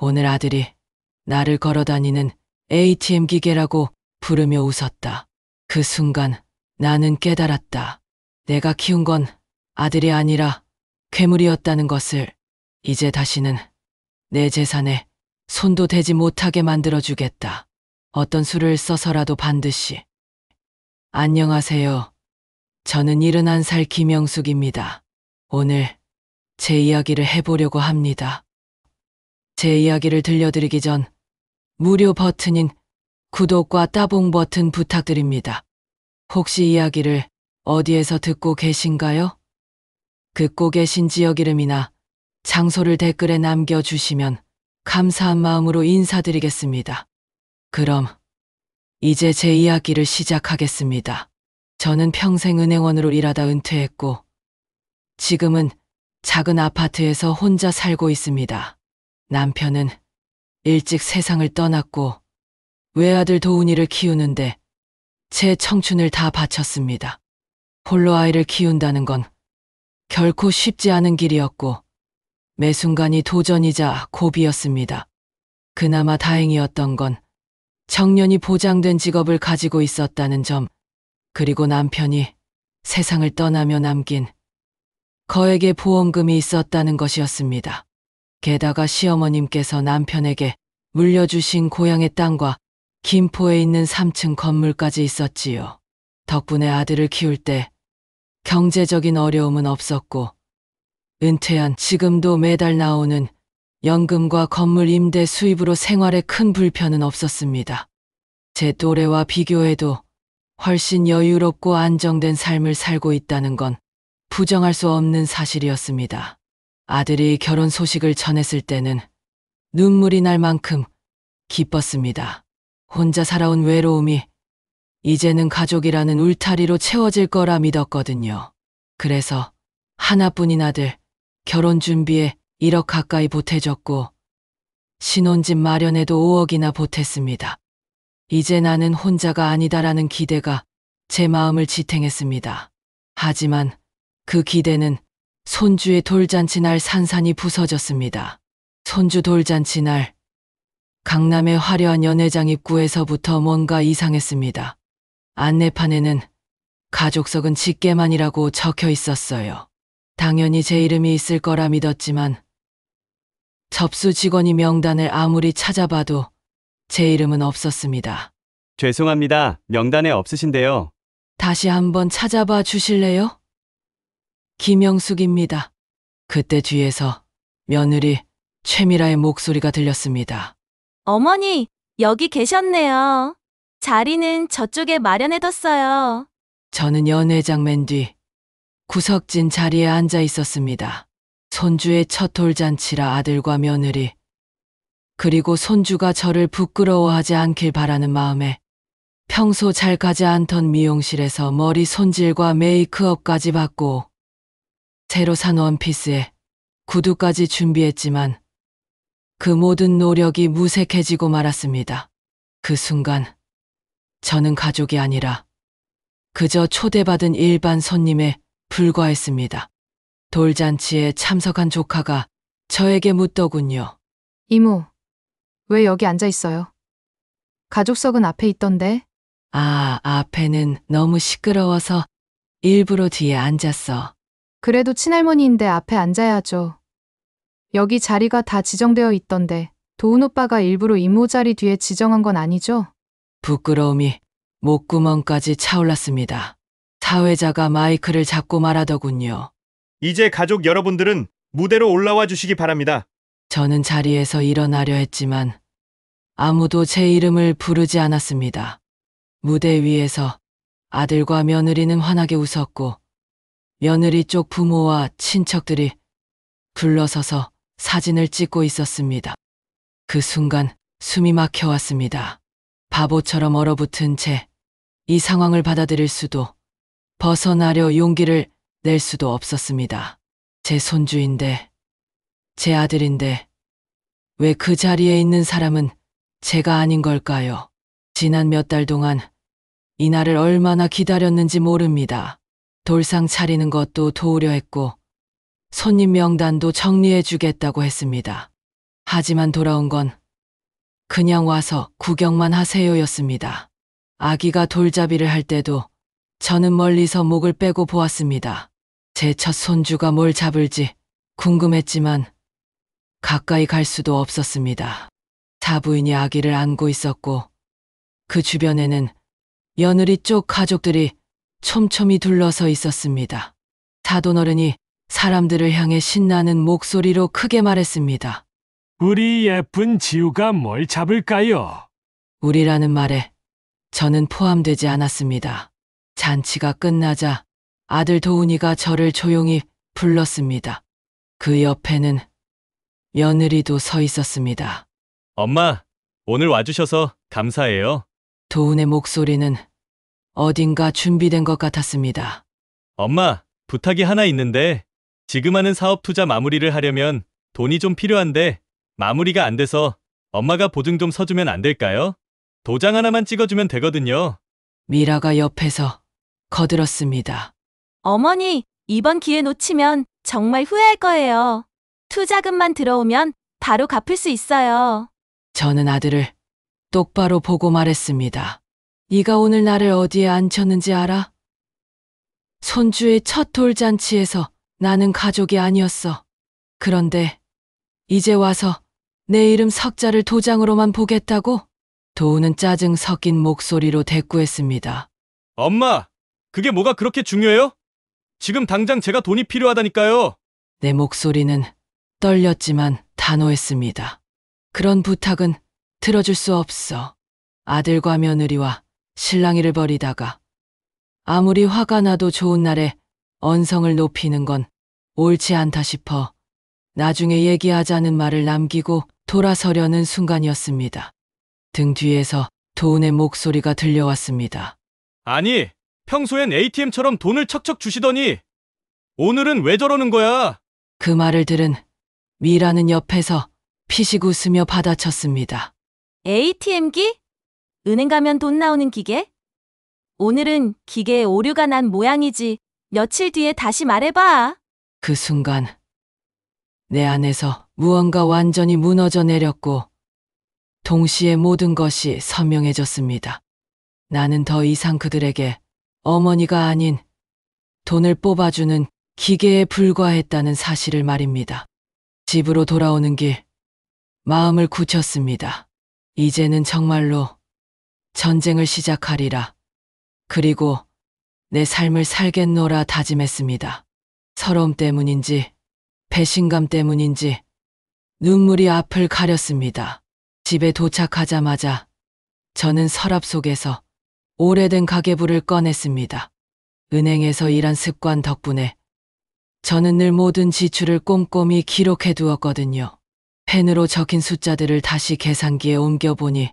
오늘 아들이 나를 걸어다니는 ATM 기계라고 부르며 웃었다. 그 순간 나는 깨달았다. 내가 키운 건 아들이 아니라 괴물이었다는 것을. 이제 다시는 내 재산에 손도 대지 못하게 만들어주겠다. 어떤 수를 써서라도 반드시. 안녕하세요. 저는 71살 김영숙입니다. 오늘 제 이야기를 해보려고 합니다. 제 이야기를 들려드리기 전 무료 버튼인 구독과 따봉 버튼 부탁드립니다. 혹시 이야기를 어디에서 듣고 계신가요? 듣고 계신 지역 이름이나 장소를 댓글에 남겨주시면 감사한 마음으로 인사드리겠습니다. 그럼 이제 제 이야기를 시작하겠습니다. 저는 평생 은행원으로 일하다 은퇴했고 지금은 작은 아파트에서 혼자 살고 있습니다. 남편은 일찍 세상을 떠났고 외아들 도훈이를 키우는데 제 청춘을 다 바쳤습니다. 홀로 아이를 키운다는 건 결코 쉽지 않은 길이었고 매 순간이 도전이자 고비였습니다. 그나마 다행이었던 건 정년이 보장된 직업을 가지고 있었다는 점, 그리고 남편이 세상을 떠나며 남긴 거액의 보험금이 있었다는 것이었습니다. 게다가 시어머님께서 남편에게 물려주신 고향의 땅과 김포에 있는 3층 건물까지 있었지요. 덕분에 아들을 키울 때 경제적인 어려움은 없었고 은퇴한 지금도 매달 나오는 연금과 건물 임대 수입으로 생활에 큰 불편은 없었습니다. 제 또래와 비교해도 훨씬 여유롭고 안정된 삶을 살고 있다는 건 부정할 수 없는 사실이었습니다. 아들이 결혼 소식을 전했을 때는 눈물이 날 만큼 기뻤습니다. 혼자 살아온 외로움이 이제는 가족이라는 울타리로 채워질 거라 믿었거든요. 그래서 하나뿐인 아들 결혼 준비에 1억 가까이 보태줬고 신혼집 마련에도 5억이나 보탰습니다. 이제 나는 혼자가 아니다라는 기대가 제 마음을 지탱했습니다. 하지만 그 기대는 손주의 돌잔치 날 산산이 부서졌습니다. 손주 돌잔치 날 강남의 화려한 연회장 입구에서부터 뭔가 이상했습니다. 안내판에는 가족석은 직계만이라고 적혀 있었어요. 당연히 제 이름이 있을 거라 믿었지만 접수 직원이 명단을 아무리 찾아봐도 제 이름은 없었습니다. 죄송합니다. 명단에 없으신데요. 다시 한번 찾아봐 주실래요? 김영숙입니다. 그때 뒤에서 며느리 최미라의 목소리가 들렸습니다. 어머니, 여기 계셨네요. 자리는 저쪽에 마련해뒀어요. 저는 연회장 맨 뒤 구석진 자리에 앉아 있었습니다. 손주의 첫 돌잔치라 아들과 며느리, 그리고 손주가 저를 부끄러워하지 않길 바라는 마음에 평소 잘 가지 않던 미용실에서 머리 손질과 메이크업까지 받고 새로 산 원피스에 구두까지 준비했지만 그 모든 노력이 무색해지고 말았습니다. 그 순간 저는 가족이 아니라 그저 초대받은 일반 손님에 불과했습니다. 돌잔치에 참석한 조카가 저에게 묻더군요. 이모, 왜 여기 앉아 있어요? 가족석은 앞에 있던데. 앞에는 너무 시끄러워서 일부러 뒤에 앉았어. 그래도 친할머니인데 앞에 앉아야죠. 여기 자리가 다 지정되어 있던데 도훈 오빠가 일부러 이모 자리 뒤에 지정한 건 아니죠? 부끄러움이 목구멍까지 차올랐습니다. 사회자가 마이크를 잡고 말하더군요. 이제 가족 여러분들은 무대로 올라와 주시기 바랍니다. 저는 자리에서 일어나려 했지만 아무도 제 이름을 부르지 않았습니다. 무대 위에서 아들과 며느리는 환하게 웃었고 며느리 쪽 부모와 친척들이 불러서서 사진을 찍고 있었습니다. 그 순간 숨이 막혀왔습니다. 바보처럼 얼어붙은 채 이 상황을 받아들일 수도 벗어나려 용기를 낼 수도 없었습니다. 제 손주인데, 제 아들인데 왜 그 자리에 있는 사람은 제가 아닌 걸까요? 지난 몇 달 동안 이날을 얼마나 기다렸는지 모릅니다. 돌상 차리는 것도 도우려 했고 손님 명단도 정리해 주겠다고 했습니다. 하지만 돌아온 건 그냥 와서 구경만 하세요였습니다. 아기가 돌잡이를 할 때도 저는 멀리서 목을 빼고 보았습니다. 제 첫 손주가 뭘 잡을지 궁금했지만 가까이 갈 수도 없었습니다. 사부인이 아기를 안고 있었고 그 주변에는 며느리 쪽 가족들이 촘촘히 둘러서 있었습니다. 사돈어른이 사람들을 향해 신나는 목소리로 크게 말했습니다. 우리 예쁜 지우가 뭘 잡을까요? 우리라는 말에 저는 포함되지 않았습니다. 잔치가 끝나자 아들 도훈이가 저를 조용히 불렀습니다. 그 옆에는 며느리도 서 있었습니다. 엄마, 오늘 와주셔서 감사해요. 도훈의 목소리는 어딘가 준비된 것 같았습니다. 엄마, 부탁이 하나 있는데 지금 하는 사업 투자 마무리를 하려면 돈이 좀 필요한데 마무리가 안 돼서 엄마가 보증 좀 서주면 안 될까요? 도장 하나만 찍어주면 되거든요. 미라가 옆에서 거들었습니다. 어머니, 이번 기회 놓치면 정말 후회할 거예요. 투자금만 들어오면 바로 갚을 수 있어요. 저는 아들을 똑바로 보고 말했습니다. 네가 오늘 나를 어디에 앉혔는지 알아? 손주의 첫 돌잔치에서 나는 가족이 아니었어. 그런데 이제 와서 내 이름 석자를 도장으로만 보겠다고? 도우는 짜증 섞인 목소리로 대꾸했습니다. 엄마, 그게 뭐가 그렇게 중요해요? 지금 당장 제가 돈이 필요하다니까요. 내 목소리는 떨렸지만 단호했습니다. 그런 부탁은 들어줄 수 없어. 아들과 며느리와 실랑이를 벌이다가 아무리 화가 나도 좋은 날에 언성을 높이는 건 옳지 않다 싶어 나중에 얘기하자는 말을 남기고 돌아서려는 순간이었습니다. 등 뒤에서 도훈의 목소리가 들려왔습니다. 아니, 평소엔 ATM처럼 돈을 척척 주시더니 오늘은 왜 저러는 거야? 그 말을 들은 미라는 옆에서 피식 웃으며 받아쳤습니다. ATM기? 은행 가면 돈 나오는 기계? 오늘은 기계에 오류가 난 모양이지. 며칠 뒤에 다시 말해봐. 그 순간 내 안에서 무언가 완전히 무너져 내렸고 동시에 모든 것이 선명해졌습니다. 나는 더 이상 그들에게 어머니가 아닌 돈을 뽑아주는 기계에 불과했다는 사실을 말입니다. 집으로 돌아오는 길 마음을 굳혔습니다. 이제는 정말로 전쟁을 시작하리라. 그리고 내 삶을 살겠노라 다짐했습니다. 서러움 때문인지 배신감 때문인지 눈물이 앞을 가렸습니다. 집에 도착하자마자 저는 서랍 속에서 오래된 가계부를 꺼냈습니다. 은행에서 일한 습관 덕분에 저는 늘 모든 지출을 꼼꼼히 기록해 두었거든요. 펜으로 적힌 숫자들을 다시 계산기에 옮겨보니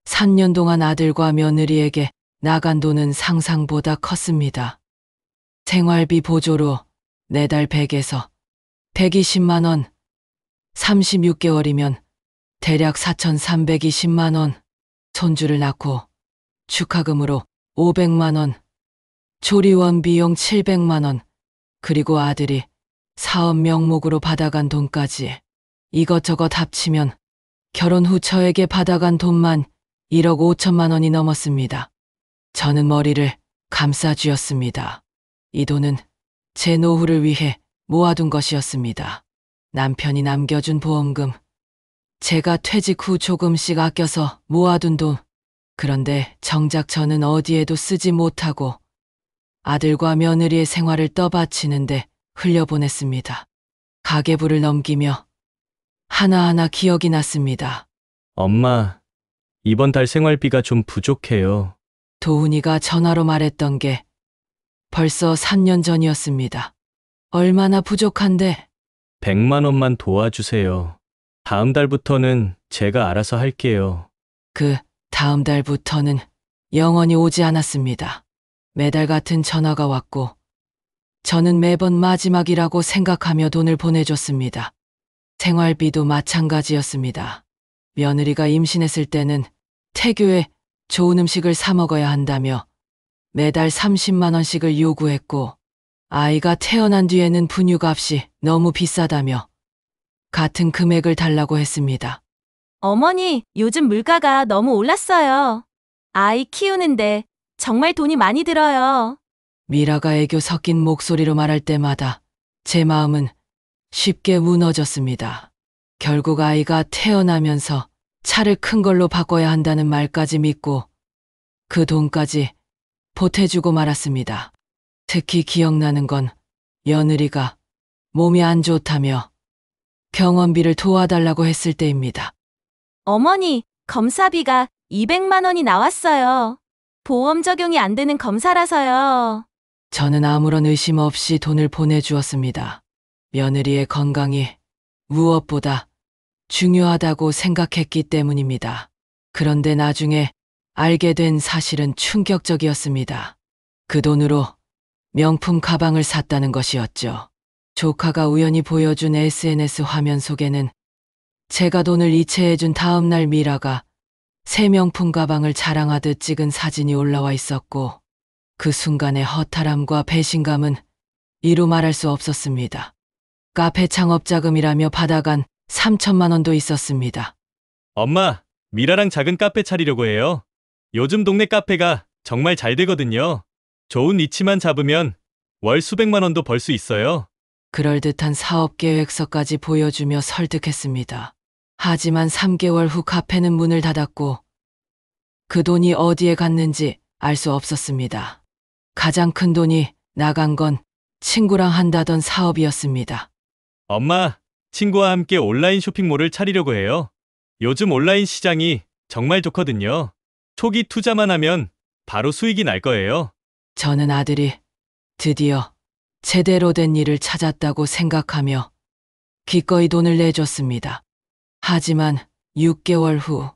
3년 동안 아들과 며느리에게 나간 돈은 상상보다 컸습니다. 생활비 보조로 매달 100에서 120만 원, 36개월이면 대략 4,320만 원, 손주를 낳고 축하금으로 500만 원, 조리원 비용 700만 원, 그리고 아들이 사업 명목으로 받아간 돈까지 이것저것 합치면 결혼 후 저에게 받아간 돈만 1억 5천만 원이 넘었습니다. 저는 머리를 감싸쥐었습니다. 이 돈은 제 노후를 위해 모아둔 것이었습니다. 남편이 남겨준 보험금, 제가 퇴직 후 조금씩 아껴서 모아둔 돈. 그런데 정작 저는 어디에도 쓰지 못하고 아들과 며느리의 생활을 떠받치는데 흘려보냈습니다. 가계부를 넘기며 하나하나 기억이 났습니다. 엄마, 이번 달 생활비가 좀 부족해요. 도훈이가 전화로 말했던 게 벌써 3년 전이었습니다. 얼마나 부족한데? 100만 원만 도와주세요. 다음 달부터는 제가 알아서 할게요. 그 다음 달부터는 영원히 오지 않았습니다. 매달 같은 전화가 왔고 저는 매번 마지막이라고 생각하며 돈을 보내줬습니다. 생활비도 마찬가지였습니다. 며느리가 임신했을 때는 태교에 좋은 음식을 사 먹어야 한다며 매달 30만 원씩을 요구했고 아이가 태어난 뒤에는 분유값이 너무 비싸다며 같은 금액을 달라고 했습니다. 어머니, 요즘 물가가 너무 올랐어요. 아이 키우는데 정말 돈이 많이 들어요. 미라가 애교 섞인 목소리로 말할 때마다 제 마음은 쉽게 무너졌습니다. 결국 아이가 태어나면서 차를 큰 걸로 바꿔야 한다는 말까지 믿고 그 돈까지 보태주고 말았습니다. 특히 기억나는 건 며느리가 몸이 안 좋다며 병원비를 도와달라고 했을 때입니다. 어머니, 검사비가 200만 원이 나왔어요. 보험 적용이 안 되는 검사라서요. 저는 아무런 의심 없이 돈을 보내주었습니다. 며느리의 건강이 무엇보다 중요하다고 생각했기 때문입니다. 그런데 나중에 알게 된 사실은 충격적이었습니다. 그 돈으로 명품 가방을 샀다는 것이었죠. 조카가 우연히 보여준 SNS 화면 속에는 제가 돈을 이체해준 다음 날 미라가 새 명품 가방을 자랑하듯 찍은 사진이 올라와 있었고 그 순간의 허탈함과 배신감은 이루 말할 수 없었습니다. 카페 창업 자금이라며 받아간 3천만 원도 있었습니다. 엄마, 미라랑 작은 카페 차리려고 해요. 요즘 동네 카페가 정말 잘 되거든요. 좋은 위치만 잡으면 월 수백만 원도 벌 수 있어요. 그럴듯한 사업 계획서까지 보여주며 설득했습니다. 하지만 3개월 후 카페는 문을 닫았고 그 돈이 어디에 갔는지 알 수 없었습니다. 가장 큰 돈이 나간 건 친구랑 한다던 사업이었습니다. 엄마, 친구와 함께 온라인 쇼핑몰을 차리려고 해요. 요즘 온라인 시장이 정말 좋거든요. 초기 투자만 하면 바로 수익이 날 거예요. 저는 아들이 드디어 제대로 된 일을 찾았다고 생각하며 기꺼이 돈을 내줬습니다. 하지만 6개월 후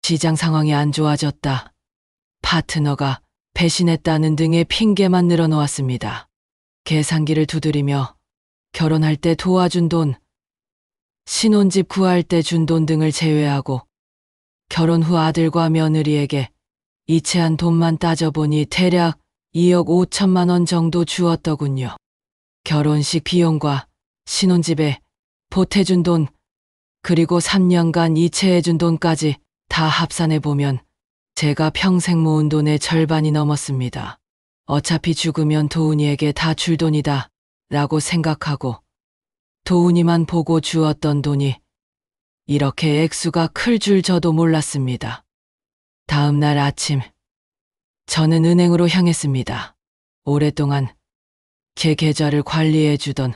시장 상황이 안 좋아졌다. 파트너가 배신했다는 등의 핑계만 늘어놓았습니다. 계산기를 두드리며 결혼할 때 도와준 돈, 신혼집 구할 때 준 돈 등을 제외하고 결혼 후 아들과 며느리에게 이체한 돈만 따져보니 대략 2억 5천만 원 정도 주었더군요. 결혼식 비용과 신혼집에 보태준 돈, 그리고 3년간 이체해준 돈까지 다 합산해보면 제가 평생 모은 돈의 절반이 넘었습니다. 어차피 죽으면 도훈이에게 다 줄 돈이다 라고 생각하고 도훈이만 보고 주었던 돈이 이렇게 액수가 클 줄 저도 몰랐습니다. 다음 날 아침 저는 은행으로 향했습니다. 오랫동안 제 계좌를 관리해주던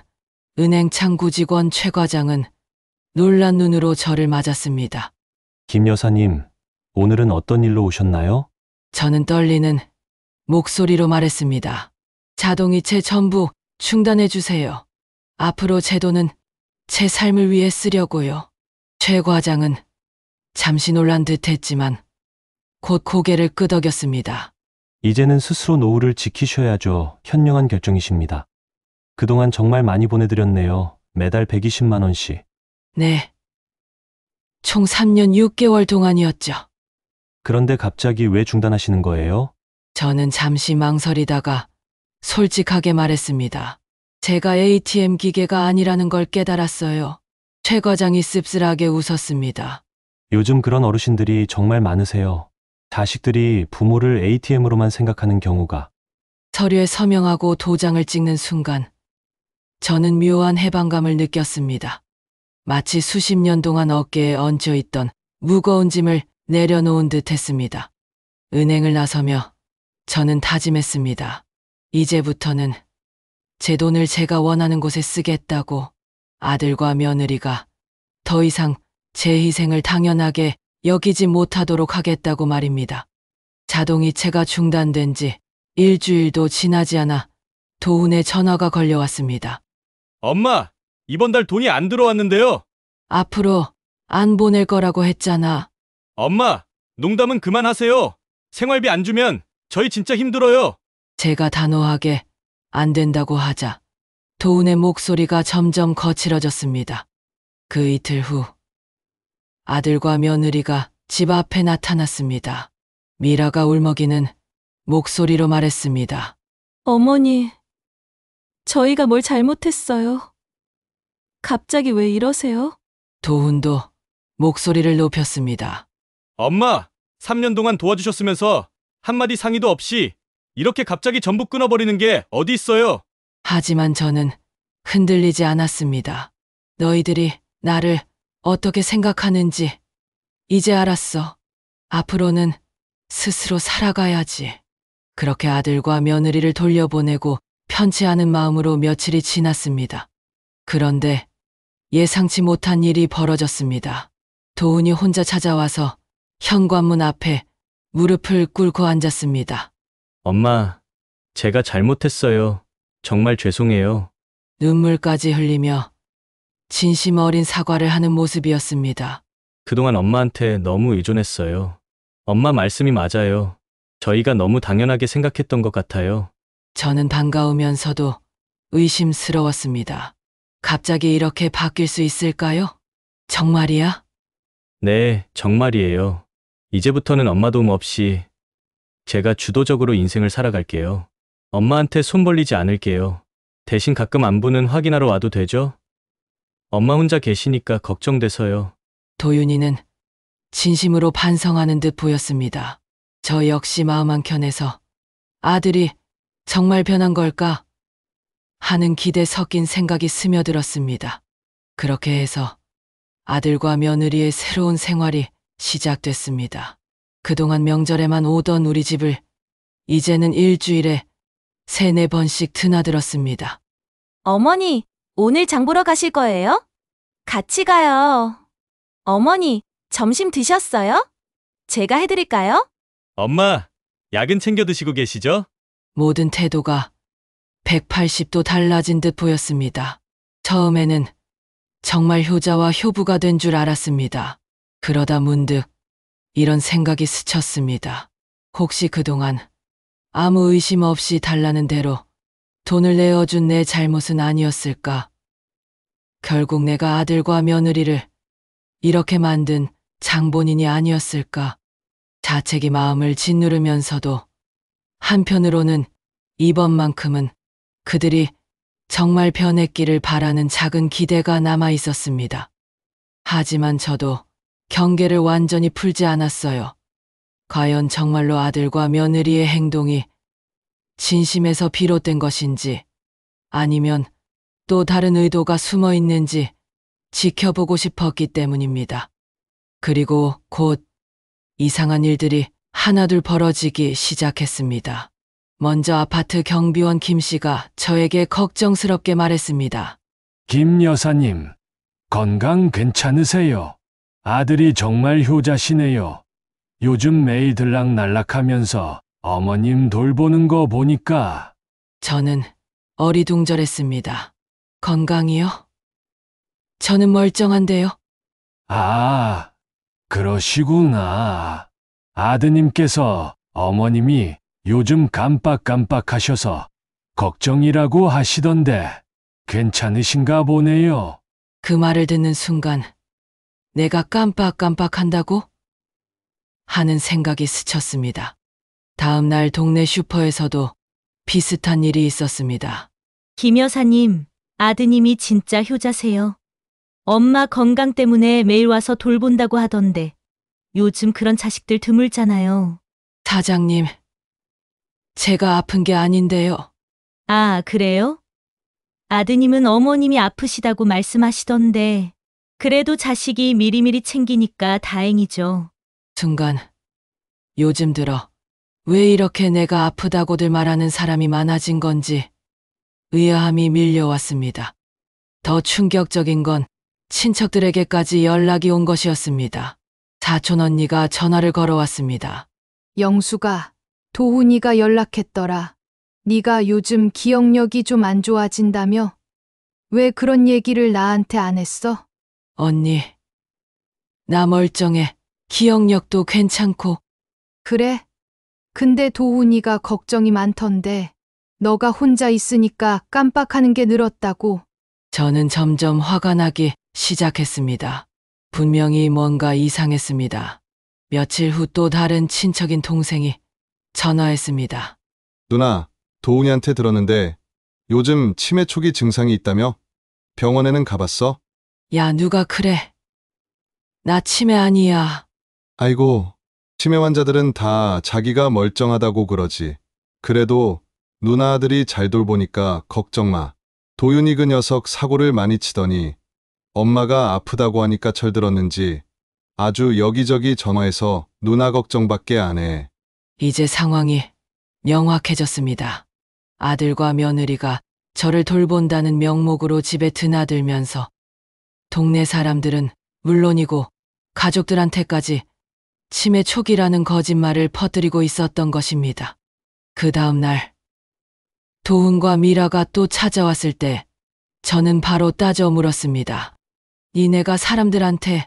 은행 창구 직원 최 과장은 놀란 눈으로 저를 맞았습니다. 김 여사님, 오늘은 어떤 일로 오셨나요? 저는 떨리는 목소리로 말했습니다. 자동이체 전부 중단해주세요. 앞으로 제 돈은 제 삶을 위해 쓰려고요. 최 과장은 잠시 놀란 듯 했지만 곧 고개를 끄덕였습니다. 이제는 스스로 노후를 지키셔야죠. 현명한 결정이십니다. 그동안 정말 많이 보내드렸네요. 매달 120만 원씩. 네. 총 3년 6개월 동안이었죠. 그런데 갑자기 왜 중단하시는 거예요? 저는 잠시 망설이다가 솔직하게 말했습니다. 제가 ATM 기계가 아니라는 걸 깨달았어요. 최 과장이 씁쓸하게 웃었습니다. 요즘 그런 어르신들이 정말 많으세요. 자식들이 부모를 ATM으로만 생각하는 경우가. 서류에 서명하고 도장을 찍는 순간 저는 묘한 해방감을 느꼈습니다. 마치 수십 년 동안 어깨에 얹혀 있던 무거운 짐을 내려놓은 듯 했습니다. 은행을 나서며 저는 다짐했습니다. 이제부터는 제 돈을 제가 원하는 곳에 쓰겠다고. 아들과 며느리가 더 이상 제 희생을 당연하게 여기지 못하도록 하겠다고 말입니다. 자동이체가 중단된 지 일주일도 지나지 않아 도훈의 전화가 걸려왔습니다. 엄마, 이번 달 돈이 안 들어왔는데요. 앞으로 안 보낼 거라고 했잖아. 엄마, 농담은 그만하세요. 생활비 안 주면 저희 진짜 힘들어요. 제가 단호하게 안 된다고 하자 도훈의 목소리가 점점 거칠어졌습니다. 그 이틀 후 아들과 며느리가 집 앞에 나타났습니다. 미라가 울먹이는 목소리로 말했습니다. 어머니, 저희가 뭘 잘못했어요? 갑자기 왜 이러세요? 도훈도 목소리를 높였습니다. 엄마, 3년 동안 도와주셨으면서 한마디 상의도 없이 이렇게 갑자기 전부 끊어버리는 게 어디 있어요? 하지만 저는 흔들리지 않았습니다. 너희들이 나를 어떻게 생각하는지 이제 알았어. 앞으로는 스스로 살아가야지. 그렇게 아들과 며느리를 돌려보내고 편치 않은 마음으로 며칠이 지났습니다. 그런데 예상치 못한 일이 벌어졌습니다. 도훈이 혼자 찾아와서 현관문 앞에 무릎을 꿇고 앉았습니다. 엄마, 제가 잘못했어요. 정말 죄송해요. 눈물까지 흘리며 진심 어린 사과를 하는 모습이었습니다. 그동안 엄마한테 너무 의존했어요. 엄마 말씀이 맞아요. 저희가 너무 당연하게 생각했던 것 같아요. 저는 반가우면서도 의심스러웠습니다. 갑자기 이렇게 바뀔 수 있을까요? 정말이야? 네, 정말이에요. 이제부터는 엄마 도움 없이 제가 주도적으로 인생을 살아갈게요. 엄마한테 손 벌리지 않을게요. 대신 가끔 안부는 확인하러 와도 되죠? 엄마 혼자 계시니까 걱정돼서요. 도윤이는 진심으로 반성하는 듯 보였습니다. 저 역시 마음 한켠에서 아들이 정말 변한 걸까 하는 기대 섞인 생각이 스며들었습니다. 그렇게 해서 아들과 며느리의 새로운 생활이 시작됐습니다. 그동안 명절에만 오던 우리 집을 이제는 일주일에 3-4번씩 드나들었습니다. 어머니, 오늘 장 보러 가실 거예요? 같이 가요. 어머니, 점심 드셨어요? 제가 해드릴까요? 엄마, 약은 챙겨 드시고 계시죠? 모든 태도가 180도 달라진 듯 보였습니다. 처음에는 정말 효자와 효부가 된 줄 알았습니다. 그러다 문득 이런 생각이 스쳤습니다. 혹시 그동안 아무 의심 없이 달라는 대로 돈을 내어준 내 잘못은 아니었을까? 결국 내가 아들과 며느리를 이렇게 만든 장본인이 아니었을까? 자책이 마음을 짓누르면서도 한편으로는 이번만큼은 그들이 정말 변했기를 바라는 작은 기대가 남아 있었습니다. 하지만 저도 경계를 완전히 풀지 않았어요. 과연 정말로 아들과 며느리의 행동이 진심에서 비롯된 것인지 아니면 또 다른 의도가 숨어 있는지 지켜보고 싶었기 때문입니다. 그리고 곧 이상한 일들이 하나둘 벌어지기 시작했습니다. 먼저 아파트 경비원 김 씨가 저에게 걱정스럽게 말했습니다. 김 여사님, 건강 괜찮으세요? 아들이 정말 효자시네요. 요즘 매일 들락날락하면서 어머님 돌보는 거 보니까. 저는 어리둥절했습니다. 건강이요? 저는 멀쩡한데요. 아, 그러시구나. 아드님께서 어머님이 요즘 깜빡깜빡하셔서 걱정이라고 하시던데 괜찮으신가 보네요. 그 말을 듣는 순간 내가 깜빡깜빡한다고? 하는 생각이 스쳤습니다. 다음 날 동네 슈퍼에서도 비슷한 일이 있었습니다. 김 여사님, 아드님이 진짜 효자세요. 엄마 건강 때문에 매일 와서 돌본다고 하던데 요즘 그런 자식들 드물잖아요. 사장님, 제가 아픈 게 아닌데요. 아, 그래요? 아드님은 어머님이 아프시다고 말씀하시던데 그래도 자식이 미리미리 챙기니까 다행이죠. 순간 요즘 들어 왜 이렇게 내가 아프다고들 말하는 사람이 많아진 건지 의아함이 밀려왔습니다. 더 충격적인 건 친척들에게까지 연락이 온 것이었습니다. 사촌 언니가 전화를 걸어왔습니다. 영수가 도훈이가 연락했더라. 네가 요즘 기억력이 좀 안 좋아진다며? 왜 그런 얘기를 나한테 안 했어? 언니, 나 멀쩡해. 기억력도 괜찮고. 그래? 근데 도훈이가 걱정이 많던데. 너가 혼자 있으니까 깜빡하는 게 늘었다고. 저는 점점 화가 나기 시작했습니다. 분명히 뭔가 이상했습니다. 며칠 후 또 다른 친척인 동생이 전화했습니다. 누나, 도훈이한테 들었는데 요즘 치매 초기 증상이 있다며? 병원에는 가봤어? 야, 누가 그래? 나 치매 아니야. 아이고, 치매 환자들은 다 자기가 멀쩡하다고 그러지. 그래도 누나 아들이 잘 돌보니까 걱정 마. 도윤이 그 녀석 사고를 많이 치더니 엄마가 아프다고 하니까 철들었는지 아주 여기저기 전화해서 누나 걱정밖에 안 해. 이제 상황이 명확해졌습니다. 아들과 며느리가 저를 돌본다는 명목으로 집에 드나들면서 동네 사람들은 물론이고 가족들한테까지 치매 초기라는 거짓말을 퍼뜨리고 있었던 것입니다. 그 다음 날 도훈과 미라가 또 찾아왔을 때 저는 바로 따져 물었습니다. 니네가 사람들한테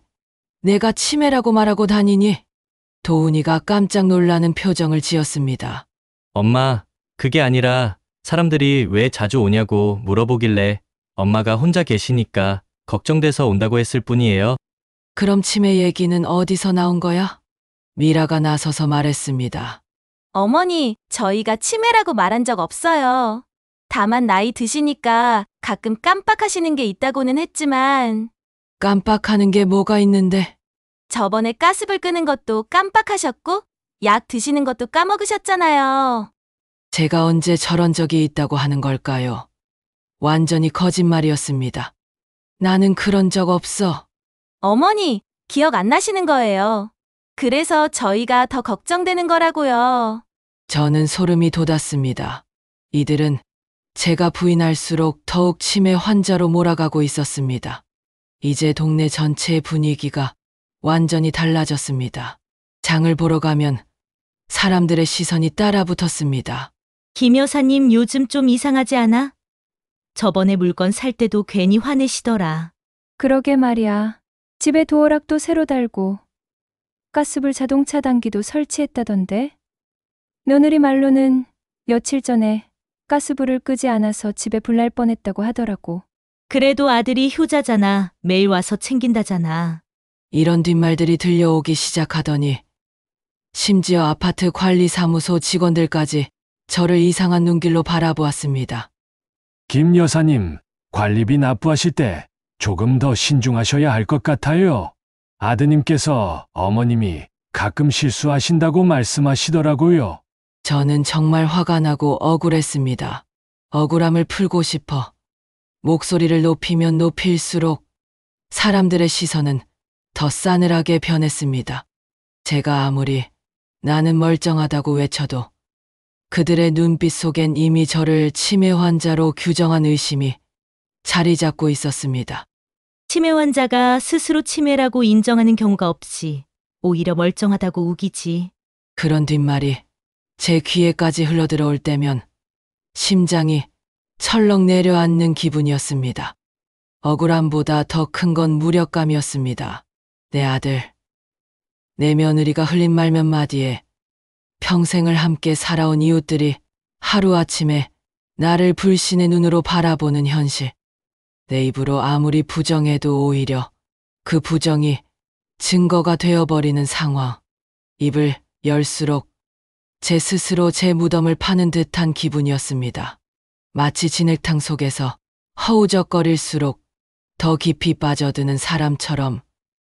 내가 치매라고 말하고 다니니? 도훈이가 깜짝 놀라는 표정을 지었습니다. 엄마, 그게 아니라 사람들이 왜 자주 오냐고 물어보길래 엄마가 혼자 계시니까 걱정돼서 온다고 했을 뿐이에요. 그럼 치매 얘기는 어디서 나온 거야? 미라가 나서서 말했습니다. 어머니, 저희가 치매라고 말한 적 없어요. 다만 나이 드시니까 가끔 깜빡하시는 게 있다고는 했지만 깜빡하는 게 뭐가 있는데? 저번에 가스불 끄는 것도 깜빡하셨고 약 드시는 것도 까먹으셨잖아요. 제가 언제 저런 적이 있다고 하는 걸까요? 완전히 거짓말이었습니다. 나는 그런 적 없어. 어머니, 기억 안 나시는 거예요. 그래서 저희가 더 걱정되는 거라고요. 저는 소름이 돋았습니다. 이들은 제가 부인할수록 더욱 치매 환자로 몰아가고 있었습니다. 이제 동네 전체의 분위기가 완전히 달라졌습니다. 장을 보러 가면 사람들의 시선이 따라붙었습니다. 김 여사님 요즘 좀 이상하지 않아? 저번에 물건 살 때도 괜히 화내시더라. 그러게 말이야. 집에 도어락도 새로 달고 가스불 자동 차단기도 설치했다던데. 며느리 말로는 며칠 전에 가스불을 끄지 않아서 집에 불 날 뻔했다고 하더라고. 그래도 아들이 효자잖아. 매일 와서 챙긴다잖아. 이런 뒷말들이 들려오기 시작하더니 심지어 아파트 관리사무소 직원들까지 저를 이상한 눈길로 바라보았습니다. 김 여사님, 관리비 납부하실 때 조금 더 신중하셔야 할 것 같아요. 아드님께서 어머님이 가끔 실수하신다고 말씀하시더라고요. 저는 정말 화가 나고 억울했습니다. 억울함을 풀고 싶어 목소리를 높이면 높일수록 사람들의 시선은 더 싸늘하게 변했습니다. 제가 아무리 나는 멀쩡하다고 외쳐도 그들의 눈빛 속엔 이미 저를 치매 환자로 규정한 의심이 자리 잡고 있었습니다. 치매 환자가 스스로 치매라고 인정하는 경우가 없이 오히려 멀쩡하다고 우기지. 그런 뒷말이 제 귀에까지 흘러들어올 때면 심장이 철렁 내려앉는 기분이었습니다. 억울함보다 더 큰 건 무력감이었습니다. 내 아들, 내 며느리가 흘린 말 몇 마디에 평생을 함께 살아온 이웃들이 하루아침에 나를 불신의 눈으로 바라보는 현실. 내 입으로 아무리 부정해도 오히려 그 부정이 증거가 되어버리는 상황. 입을 열수록 제 스스로 제 무덤을 파는 듯한 기분이었습니다. 마치 진흙탕 속에서 허우적거릴수록 더 깊이 빠져드는 사람처럼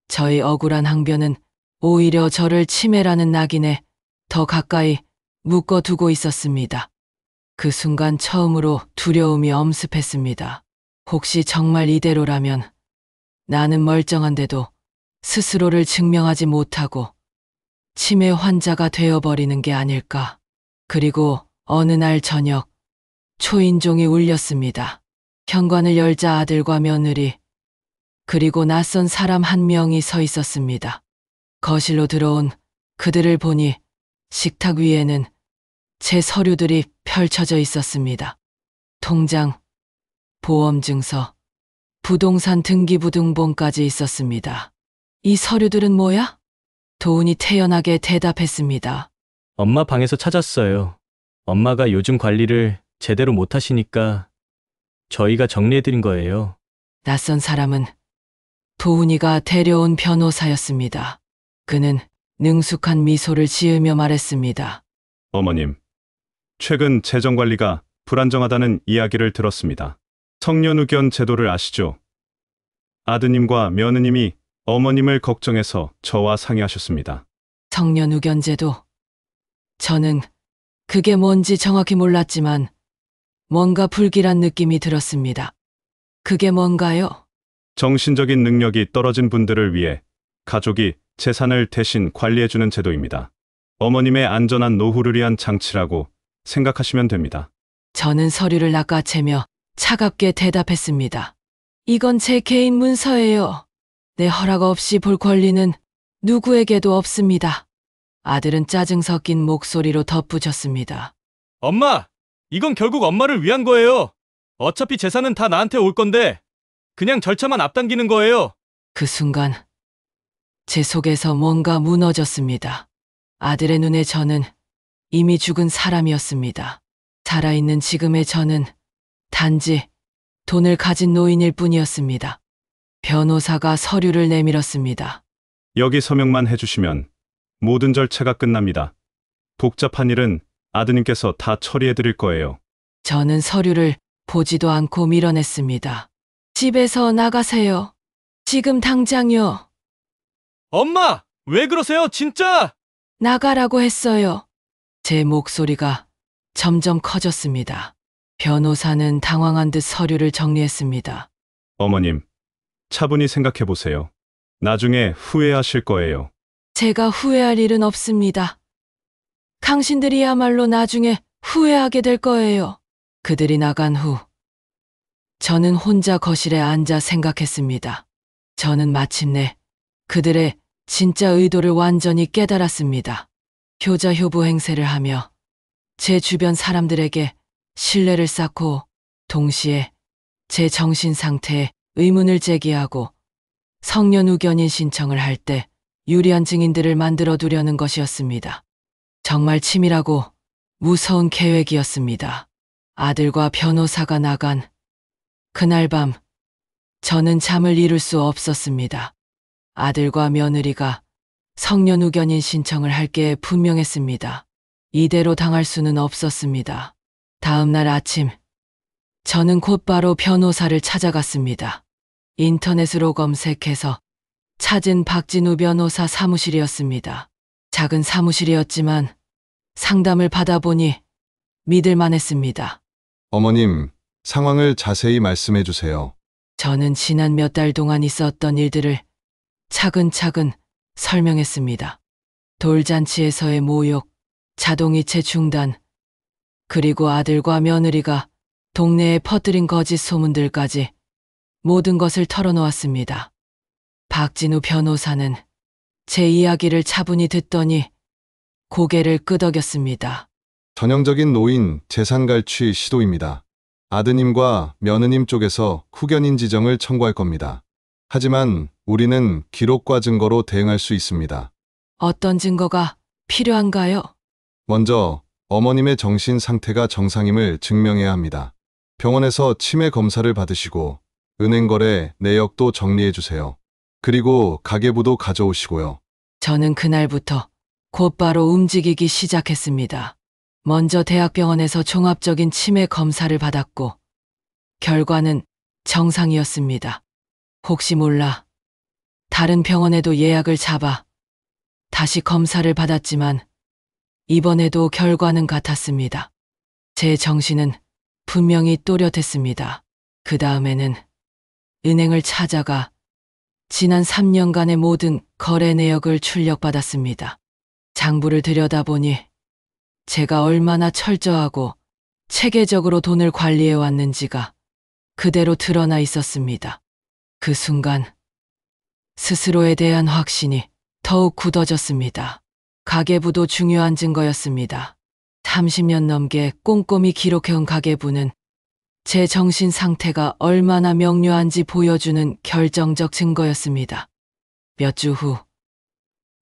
저의 억울한 항변은 오히려 저를 치매라는 낙인에 더 가까이 묶어두고 있었습니다. 그 순간 처음으로 두려움이 엄습했습니다. 혹시 정말 이대로라면 나는 멀쩡한데도 스스로를 증명하지 못하고 치매 환자가 되어버리는 게 아닐까. 그리고 어느 날 저녁 초인종이 울렸습니다. 현관을 열자 아들과 며느리 그리고 낯선 사람 한 명이 서 있었습니다. 거실로 들어온 그들을 보니 식탁 위에는 제 서류들이 펼쳐져 있었습니다. 통장, 보험증서, 부동산 등기부등본까지 있었습니다. 이 서류들은 뭐야? 도훈이 태연하게 대답했습니다. 엄마 방에서 찾았어요. 엄마가 요즘 관리를 제대로 못 하시니까 저희가 정리해드린 거예요. 낯선 사람은 도훈이가 데려온 변호사였습니다. 그는 능숙한 미소를 지으며 말했습니다. 어머님, 최근 재정관리가 불안정하다는 이야기를 들었습니다. 성년후견 제도를 아시죠? 아드님과 며느님이 어머님을 걱정해서 저와 상의하셨습니다. 성년후견제도. 저는 그게 뭔지 정확히 몰랐지만 뭔가 불길한 느낌이 들었습니다. 그게 뭔가요? 정신적인 능력이 떨어진 분들을 위해 가족이 재산을 대신 관리해주는 제도입니다. 어머님의 안전한 노후를 위한 장치라고 생각하시면 됩니다. 저는 서류를 낚아채며 차갑게 대답했습니다. 이건 제 개인 문서예요. 내 허락 없이 볼 권리는 누구에게도 없습니다. 아들은 짜증 섞인 목소리로 덧붙였습니다. 엄마! 이건 결국 엄마를 위한 거예요. 어차피 재산은 다 나한테 올 건데 그냥 절차만 앞당기는 거예요. 그 순간 제 속에서 뭔가 무너졌습니다. 아들의 눈에 저는 이미 죽은 사람이었습니다. 살아있는 지금의 저는 단지 돈을 가진 노인일 뿐이었습니다. 변호사가 서류를 내밀었습니다. 여기 서명만 해주시면 모든 절차가 끝납니다. 복잡한 일은 아드님께서 다 처리해 드릴 거예요. 저는 서류를 보지도 않고 밀어냈습니다. 집에서 나가세요. 지금 당장요. 엄마! 왜 그러세요, 진짜! 나가라고 했어요. 제 목소리가 점점 커졌습니다. 변호사는 당황한 듯 서류를 정리했습니다. 어머님, 차분히 생각해 보세요. 나중에 후회하실 거예요. 제가 후회할 일은 없습니다. 당신들이야말로 나중에 후회하게 될 거예요. 그들이 나간 후 저는 혼자 거실에 앉아 생각했습니다. 저는 마침내 그들의 진짜 의도를 완전히 깨달았습니다. 효자 효부 행세를 하며 제 주변 사람들에게 신뢰를 쌓고 동시에 제 정신 상태에 의문을 제기하고 성년후견인 신청을 할 때 유리한 증인들을 만들어 두려는 것이었습니다. 정말 치밀하고 무서운 계획이었습니다. 아들과 변호사가 나간 그날 밤 저는 잠을 이룰 수 없었습니다. 아들과 며느리가 성년후견인 신청을 할 게 분명했습니다. 이대로 당할 수는 없었습니다. 다음 날 아침 저는 곧바로 변호사를 찾아갔습니다. 인터넷으로 검색해서 찾은 박진우 변호사 사무실이었습니다. 작은 사무실이었지만 상담을 받아보니 믿을만했습니다. 어머님, 상황을 자세히 말씀해 주세요. 저는 지난 몇 달 동안 있었던 일들을 차근차근 설명했습니다. 돌잔치에서의 모욕, 자동이체 중단, 그리고 아들과 며느리가 동네에 퍼뜨린 거짓 소문들까지 모든 것을 털어놓았습니다. 박진우 변호사는 제 이야기를 차분히 듣더니 고개를 끄덕였습니다. 전형적인 노인 재산 갈취 시도입니다. 아드님과 며느님 쪽에서 후견인 지정을 청구할 겁니다. 하지만 우리는 기록과 증거로 대응할 수 있습니다. 어떤 증거가 필요한가요? 먼저 어머님의 정신 상태가 정상임을 증명해야 합니다. 병원에서 치매 검사를 받으시고 은행 거래 내역도 정리해 주세요. 그리고 가계부도 가져오시고요. 저는 그날부터 곧바로 움직이기 시작했습니다. 먼저 대학병원에서 종합적인 치매 검사를 받았고 결과는 정상이었습니다. 혹시 몰라 다른 병원에도 예약을 잡아 다시 검사를 받았지만 이번에도 결과는 같았습니다. 제 정신은 분명히 또렷했습니다. 그 다음에는 은행을 찾아가 지난 3년간의 모든 거래 내역을 출력받았습니다. 장부를 들여다보니 제가 얼마나 철저하고 체계적으로 돈을 관리해 왔는지가 그대로 드러나 있었습니다. 그 순간 스스로에 대한 확신이 더욱 굳어졌습니다. 가계부도 중요한 증거였습니다. 30년 넘게 꼼꼼히 기록해온 가계부는 제 정신 상태가 얼마나 명료한지 보여주는 결정적 증거였습니다. 몇 주 후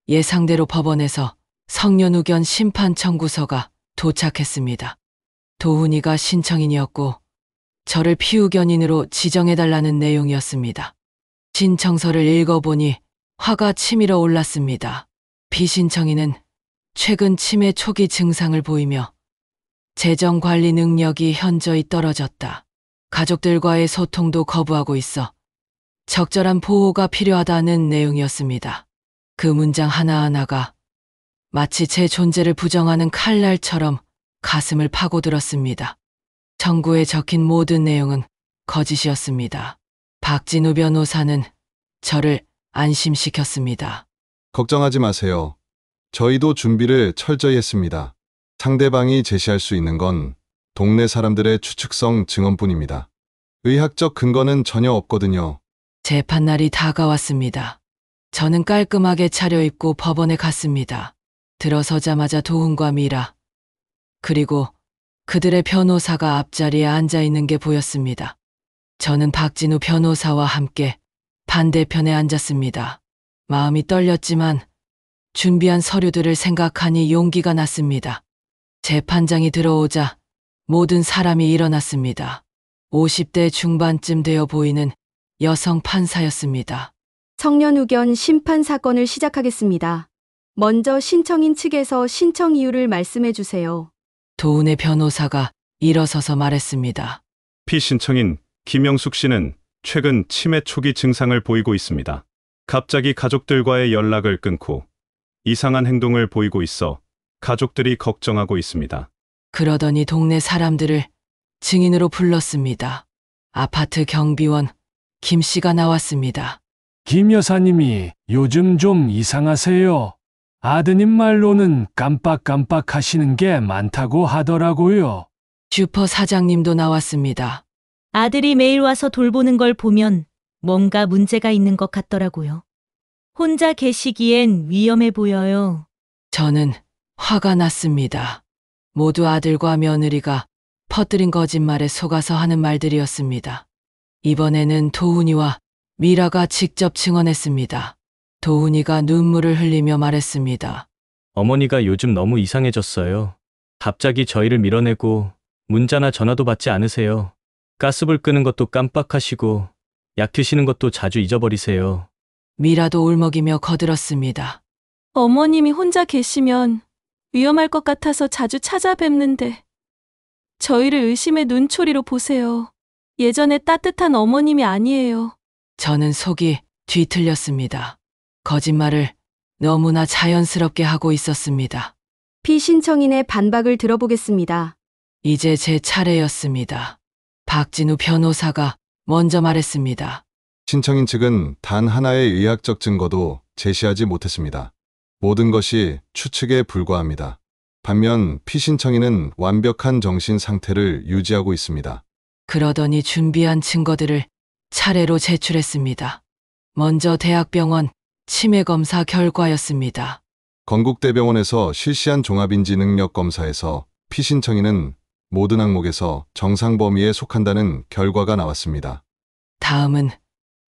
예상대로 법원에서 성년후견 심판 청구서가 도착했습니다. 도훈이가 신청인이었고 저를 피후견인으로 지정해달라는 내용이었습니다. 신청서를 읽어보니 화가 치밀어 올랐습니다. 피신청인은 최근 치매 초기 증상을 보이며 재정 관리 능력이 현저히 떨어졌다. 가족들과의 소통도 거부하고 있어 적절한 보호가 필요하다는 내용이었습니다. 그 문장 하나하나가 마치 제 존재를 부정하는 칼날처럼 가슴을 파고들었습니다. 청구에 적힌 모든 내용은 거짓이었습니다. 박진우 변호사는 저를 안심시켰습니다. 걱정하지 마세요. 저희도 준비를 철저히 했습니다. 상대방이 제시할 수 있는 건 동네 사람들의 추측성 증언뿐입니다. 의학적 근거는 전혀 없거든요. 재판날이 다가왔습니다. 저는 깔끔하게 차려입고 법원에 갔습니다. 들어서자마자 도훈과 미라, 그리고 그들의 변호사가 앞자리에 앉아 있는 게 보였습니다. 저는 박진우 변호사와 함께 반대편에 앉았습니다. 마음이 떨렸지만 준비한 서류들을 생각하니 용기가 났습니다. 재판장이 들어오자 모든 사람이 일어났습니다. 50대 중반쯤 되어 보이는 여성 판사였습니다. 청년우견 심판 사건을 시작하겠습니다. 먼저 신청인 측에서 신청 이유를 말씀해 주세요. 도훈의 변호사가 일어서서 말했습니다. 피신청인 김영숙 씨는 최근 치매 초기 증상을 보이고 있습니다. 갑자기 가족들과의 연락을 끊고 이상한 행동을 보이고 있어 가족들이 걱정하고 있습니다. 그러더니 동네 사람들을 증인으로 불렀습니다. 아파트 경비원 김 씨가 나왔습니다. 김 여사님이 요즘 좀 이상하세요. 아드님 말로는 깜빡깜빡 하시는 게 많다고 하더라고요. 슈퍼 사장님도 나왔습니다. 아들이 매일 와서 돌보는 걸 보면 뭔가 문제가 있는 것 같더라고요. 혼자 계시기엔 위험해 보여요. 저는 화가 났습니다. 모두 아들과 며느리가 퍼뜨린 거짓말에 속아서 하는 말들이었습니다. 이번에는 도훈이와 미라가 직접 증언했습니다. 도훈이가 눈물을 흘리며 말했습니다. 어머니가 요즘 너무 이상해졌어요. 갑자기 저희를 밀어내고 문자나 전화도 받지 않으세요. 가스불 끄는 것도 깜빡하시고 약 드시는 것도 자주 잊어버리세요. 미라도 울먹이며 거들었습니다. 어머님이 혼자 계시면 위험할 것 같아서 자주 찾아뵙는데 저희를 의심의 눈초리로 보세요. 예전에 따뜻한 어머님이 아니에요. 저는 속이 뒤틀렸습니다. 거짓말을 너무나 자연스럽게 하고 있었습니다. 피신청인의 반박을 들어보겠습니다. 이제 제 차례였습니다. 박진우 변호사가 먼저 말했습니다. 신청인 측은 단 하나의 의학적 증거도 제시하지 못했습니다. 모든 것이 추측에 불과합니다. 반면 피신청인은 완벽한 정신 상태를 유지하고 있습니다. 그러더니 준비한 증거들을 차례로 제출했습니다. 먼저 대학병원 치매 검사 결과였습니다. 건국대병원에서 실시한 종합인지 능력 검사에서 피신청인은 모든 항목에서 정상 범위에 속한다는 결과가 나왔습니다. 다음은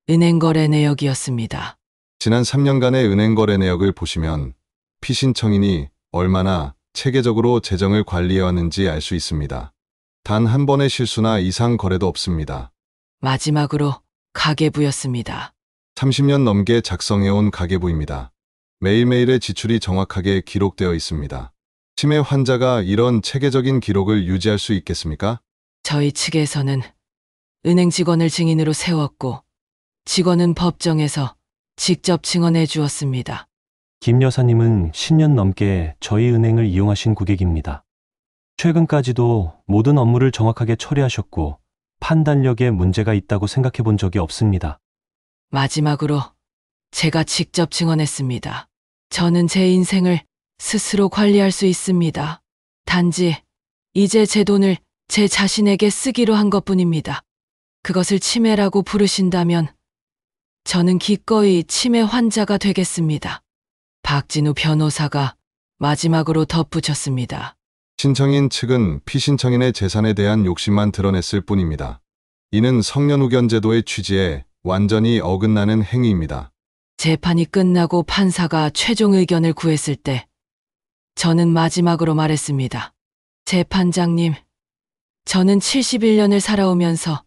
은행거래 내역이었습니다. 지난 3년간의 은행거래 내역을 보시면 피신청인이 얼마나 체계적으로 재정을 관리해왔는지 알 수 있습니다. 단 한 번의 실수나 이상 거래도 없습니다. 마지막으로 가계부였습니다. 30년 넘게 작성해온 가계부입니다. 매일매일의 지출이 정확하게 기록되어 있습니다. 치매 환자가 이런 체계적인 기록을 유지할 수 있겠습니까? 저희 측에서는 은행 직원을 증인으로 세웠고 직원은 법정에서 직접 증언해 주었습니다. 김 여사님은 10년 넘게 저희 은행을 이용하신 고객입니다. 최근까지도 모든 업무를 정확하게 처리하셨고 판단력에 문제가 있다고 생각해 본 적이 없습니다. 마지막으로 제가 직접 증언했습니다. 저는 제 인생을 스스로 관리할 수 있습니다. 단지 이제 제 돈을 제 자신에게 쓰기로 한 것뿐입니다. 그것을 치매라고 부르신다면 저는 기꺼이 치매 환자가 되겠습니다. 박진우 변호사가 마지막으로 덧붙였습니다. 신청인 측은 피신청인의 재산에 대한 욕심만 드러냈을 뿐입니다. 이는 성년후견 제도의 취지에 완전히 어긋나는 행위입니다. 재판이 끝나고 판사가 최종 의견을 구했을 때 저는 마지막으로 말했습니다. 재판장님, 저는 71년을 살아오면서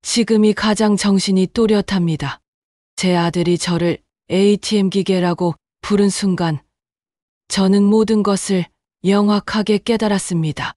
지금이 가장 정신이 또렷합니다. 제 아들이 저를 ATM 기계라고 부른 순간 저는 모든 것을 명확하게 깨달았습니다.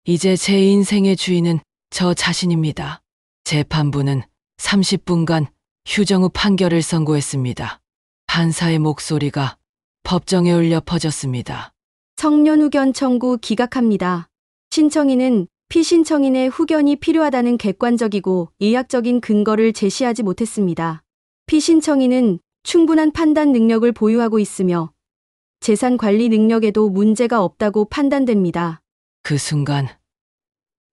이제 제 인생의 주인은 저 자신입니다. 재판부는 30분간 휴정 후 판결을 선고했습니다. 판사의 목소리가 법정에 울려 퍼졌습니다. 청년 후견 청구 기각합니다. 신청인은 피신청인의 후견이 필요하다는 객관적이고 의학적인 근거를 제시하지 못했습니다. 피신청인은 충분한 판단 능력을 보유하고 있으며 재산 관리 능력에도 문제가 없다고 판단됩니다. 그 순간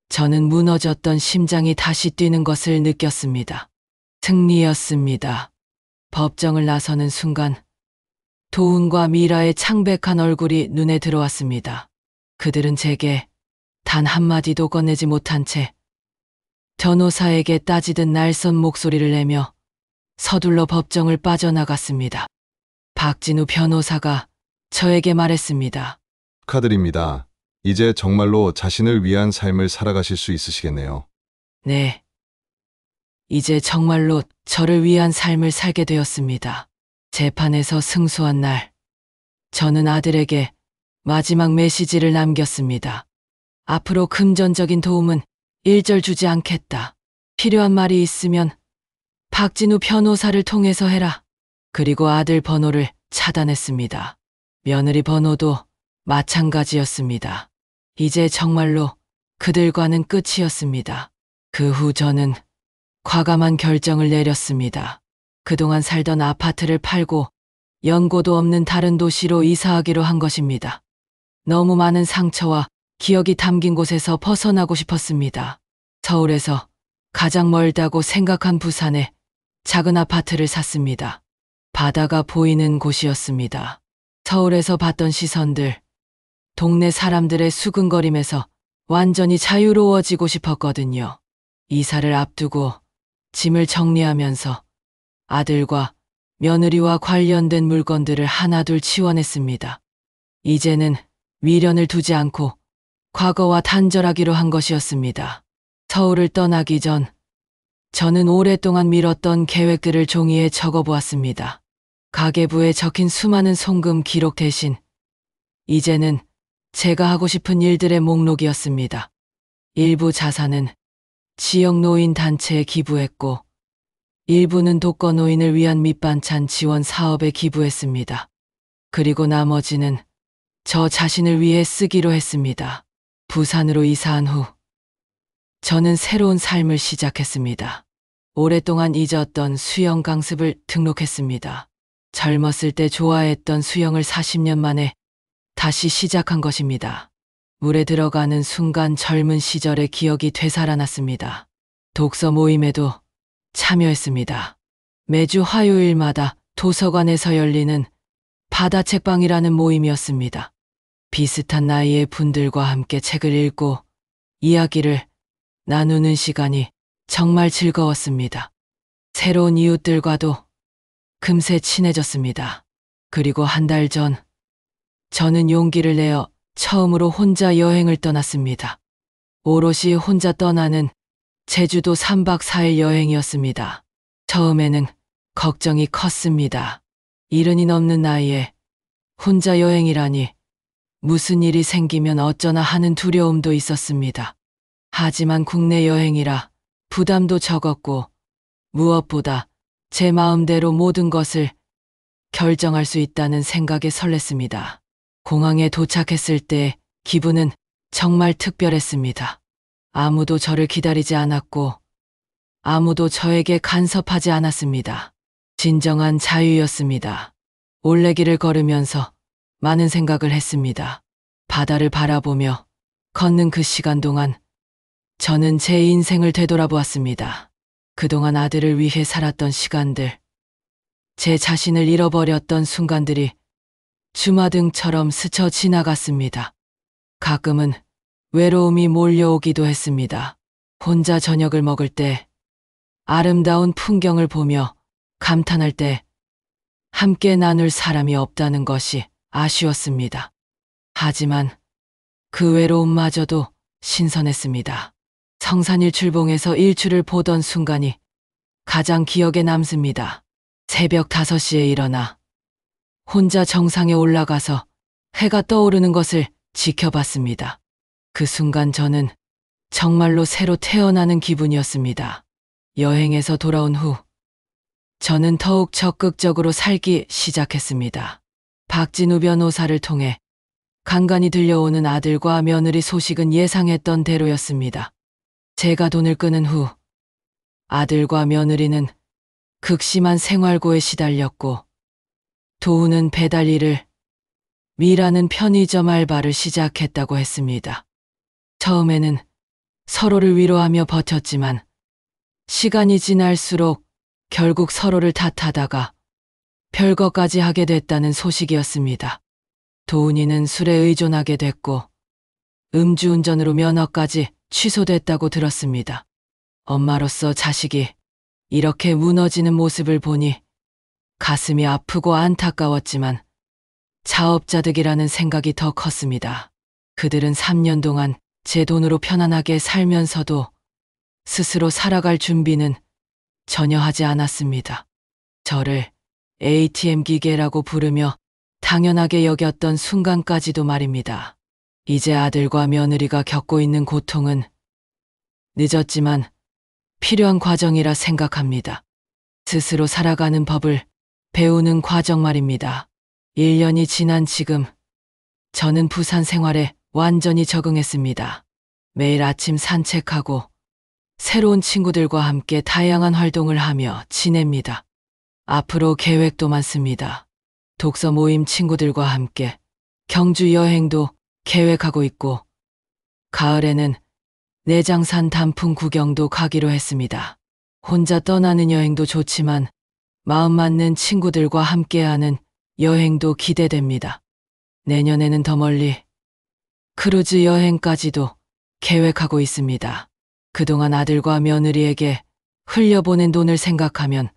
저는 무너졌던 심장이 다시 뛰는 것을 느꼈습니다. 승리였습니다. 법정을 나서는 순간 도훈과 미라의 창백한 얼굴이 눈에 들어왔습니다. 그들은 제게 단 한마디도 꺼내지 못한 채 변호사에게 따지듯 날선 목소리를 내며 서둘러 법정을 빠져나갔습니다. 박진우 변호사가 저에게 말했습니다. 축하드립니다. 이제 정말로 자신을 위한 삶을 살아가실 수 있으시겠네요. 네. 이제 정말로 저를 위한 삶을 살게 되었습니다. 재판에서 승소한 날, 저는 아들에게 마지막 메시지를 남겼습니다. 앞으로 금전적인 도움은 일절 주지 않겠다. 필요한 말이 있으면 박진우 변호사를 통해서 해라. 그리고 아들 번호를 차단했습니다. 며느리 번호도 마찬가지였습니다. 이제 정말로 그들과는 끝이었습니다. 그 후 저는 과감한 결정을 내렸습니다. 그동안 살던 아파트를 팔고 연고도 없는 다른 도시로 이사하기로 한 것입니다. 너무 많은 상처와 기억이 담긴 곳에서 벗어나고 싶었습니다. 서울에서 가장 멀다고 생각한 부산에 작은 아파트를 샀습니다. 바다가 보이는 곳이었습니다. 서울에서 봤던 시선들, 동네 사람들의 수근거림에서 완전히 자유로워지고 싶었거든요. 이사를 앞두고 짐을 정리하면서 아들과 며느리와 관련된 물건들을 하나둘 치워냈습니다. 이제는 미련을 두지 않고 과거와 단절하기로 한 것이었습니다. 서울을 떠나기 전 저는 오랫동안 미뤘던 계획들을 종이에 적어보았습니다. 가계부에 적힌 수많은 송금 기록 대신 이제는 제가 하고 싶은 일들의 목록이었습니다. 일부 자산은 지역 노인 단체에 기부했고 일부는 독거노인을 위한 밑반찬 지원 사업에 기부했습니다. 그리고 나머지는 저 자신을 위해 쓰기로 했습니다. 부산으로 이사한 후 저는 새로운 삶을 시작했습니다. 오랫동안 잊었던 수영 강습을 등록했습니다. 젊었을 때 좋아했던 수영을 40년 만에 다시 시작한 것입니다. 물에 들어가는 순간 젊은 시절의 기억이 되살아났습니다. 독서 모임에도 참여했습니다. 매주 화요일마다 도서관에서 열리는 바다 책방이라는 모임이었습니다. 비슷한 나이의 분들과 함께 책을 읽고 이야기를 나누는 시간이 정말 즐거웠습니다. 새로운 이웃들과도 금세 친해졌습니다. 그리고 한 달 전 저는 용기를 내어 처음으로 혼자 여행을 떠났습니다. 오롯이 혼자 떠나는 제주도 3박 4일 여행이었습니다. 처음에는 걱정이 컸습니다. 70이 넘는 나이에 혼자 여행이라니 무슨 일이 생기면 어쩌나 하는 두려움도 있었습니다. 하지만 국내 여행이라 부담도 적었고 무엇보다 제 마음대로 모든 것을 결정할 수 있다는 생각에 설렜습니다. 공항에 도착했을 때 기분은 정말 특별했습니다. 아무도 저를 기다리지 않았고 아무도 저에게 간섭하지 않았습니다. 진정한 자유였습니다. 올레길을 걸으면서 많은 생각을 했습니다. 바다를 바라보며 걷는 그 시간 동안 저는 제 인생을 되돌아보았습니다. 그동안 아들을 위해 살았던 시간들, 제 자신을 잃어버렸던 순간들이 주마등처럼 스쳐 지나갔습니다. 가끔은 외로움이 몰려오기도 했습니다. 혼자 저녁을 먹을 때, 아름다운 풍경을 보며 감탄할 때, 함께 나눌 사람이 없다는 것이 아쉬웠습니다. 하지만 그 외로움마저도 신선했습니다. 성산일출봉에서 일출을 보던 순간이 가장 기억에 남습니다. 새벽 5시에 일어나 혼자 정상에 올라가서 해가 떠오르는 것을 지켜봤습니다. 그 순간 저는 정말로 새로 태어나는 기분이었습니다. 여행에서 돌아온 후 저는 더욱 적극적으로 살기 시작했습니다. 박진우 변호사를 통해 간간히 들려오는 아들과 며느리 소식은 예상했던 대로였습니다. 제가 돈을 끄는 후 아들과 며느리는 극심한 생활고에 시달렸고 도훈은 배달 일을, 미라는 편의점 알바를 시작했다고 했습니다. 처음에는 서로를 위로하며 버텼지만 시간이 지날수록 결국 서로를 탓하다가 별거까지 하게 됐다는 소식이었습니다. 도훈이는 술에 의존하게 됐고 음주운전으로 면허까지 취소됐다고 들었습니다. 엄마로서 자식이 이렇게 무너지는 모습을 보니 가슴이 아프고 안타까웠지만 자업자득이라는 생각이 더 컸습니다. 그들은 3년 동안 제 돈으로 편안하게 살면서도 스스로 살아갈 준비는 전혀 하지 않았습니다. 저를 ATM 기계라고 부르며 당연하게 여겼던 순간까지도 말입니다. 이제 아들과 며느리가 겪고 있는 고통은 늦었지만 필요한 과정이라 생각합니다. 스스로 살아가는 법을 배우는 과정 말입니다. 1년이 지난 지금 저는 부산 생활에 완전히 적응했습니다. 매일 아침 산책하고 새로운 친구들과 함께 다양한 활동을 하며 지냅니다. 앞으로 계획도 많습니다. 독서 모임 친구들과 함께 경주 여행도 계획하고 있고 가을에는 내장산 단풍 구경도 가기로 했습니다. 혼자 떠나는 여행도 좋지만 마음 맞는 친구들과 함께하는 여행도 기대됩니다. 내년에는 더 멀리 크루즈 여행까지도 계획하고 있습니다. 그동안 아들과 며느리에게 흘려보낸 돈을 생각하면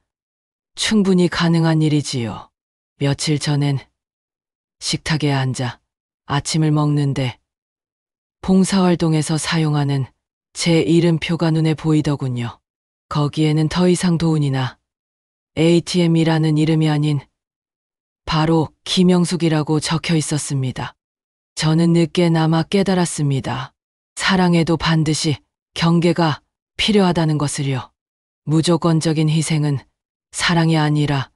충분히 가능한 일이지요. 며칠 전엔 식탁에 앉아 아침을 먹는데 봉사활동에서 사용하는 제 이름표가 눈에 보이더군요. 거기에는 더 이상 도훈이나 ATM이라는 이름이 아닌 바로 김영숙이라고 적혀 있었습니다. 저는 늦게나마 깨달았습니다. 사랑에도 반드시 경계가 필요하다는 것을요. 무조건적인 희생은 사랑이 아니라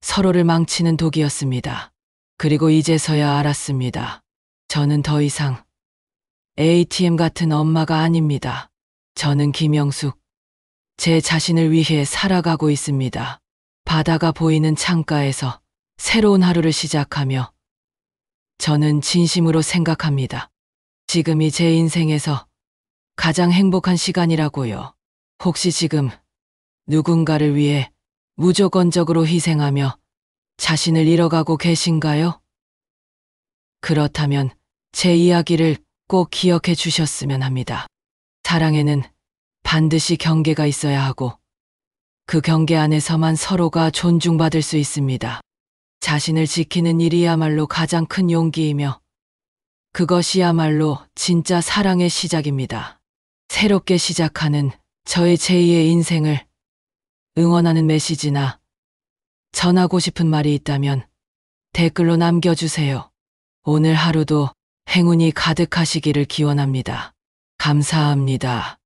서로를 망치는 독이었습니다. 그리고 이제서야 알았습니다. 저는 더 이상 ATM 같은 엄마가 아닙니다. 저는 김영숙, 제 자신을 위해 살아가고 있습니다. 바다가 보이는 창가에서 새로운 하루를 시작하며 저는 진심으로 생각합니다. 지금이 제 인생에서 가장 행복한 시간이라고요. 혹시 지금 누군가를 위해 무조건적으로 희생하며 자신을 잃어가고 계신가요? 그렇다면 제 이야기를 꼭 기억해 주셨으면 합니다. 사랑에는 반드시 경계가 있어야 하고 그 경계 안에서만 서로가 존중받을 수 있습니다. 자신을 지키는 일이야말로 가장 큰 용기이며 그것이야말로 진짜 사랑의 시작입니다. 새롭게 시작하는 저의 제2의 인생을 응원하는 메시지나 전하고 싶은 말이 있다면 댓글로 남겨주세요. 오늘 하루도 행운이 가득하시기를 기원합니다. 감사합니다.